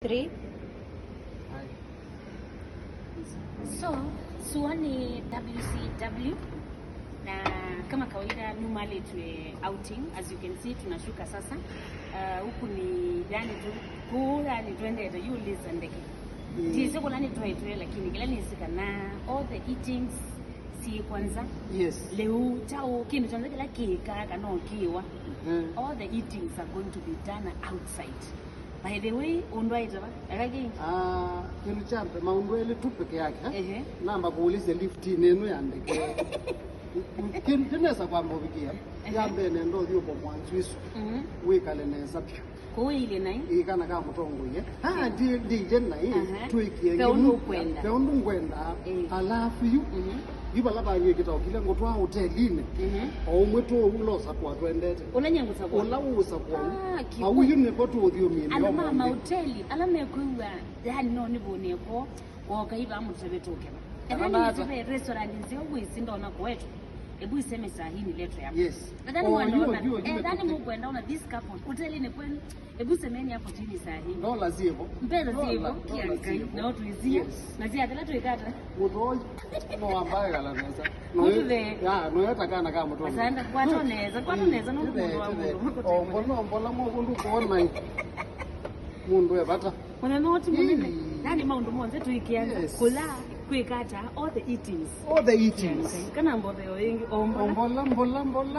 3. So suani WCW na kama kawaida normally tuwe outing, as you can see tunashuka sasa. Huku ni yani tu kula ni twende to you listen ndeke. Tise kula ni tuwe lakini kila ni sika na all the eatings si kwanza. Yes. Leo chao kintu chanza kila kika kana okiwa. All the eatings are going to be done outside. By the way, undwaita ba? Akaki? Kitu champe maundwele tu peke yake. Namba kuulize lift neno ya ndege. Kintinesa kwamba ubikia. Yambe nendo dio kwa mwanzwisu. Wekale neza pyo. Kuile nai? Ikana kama mutongo ye. DJ nai tuikie. Kaundu kwenda. Kaundu kwenda. Alafu yu. Giba laba yekita kile ngotwa hotelini. Omweto ulosa kwa twendete. Unanyangusa kwa. Ulausa kwa. Au yune kotu odio mimi. Ala mama hoteli, ala mekuwa. Yani no nibone ko. Wakaiba mutebetoke ba. Ndani restaurant nzio bwisi ndona kwetu. Ebu iseme saa hii ni leto ya. Yes. Ndani mwanaona. Ndani mkwenda una this couple. Hoteli ni kwenu. Ebu semeni hapo chini saa hii. Dola zipo. Mpesa zipo. Kiasi na watu izia. Na zia hata tuikata. Mutoi. No ambaye kala neza. No yata kana kama mutoi. Asante kwa toneza. Kwa toneza no mundu wangu. Ombola mo kundu kuona. Mundu yabata. Wana noti munene. Nani maundu monze tuikianza. Kula kwikata all the eatings. All the eatings. Kana mbodhe wengi ombola. Ombola.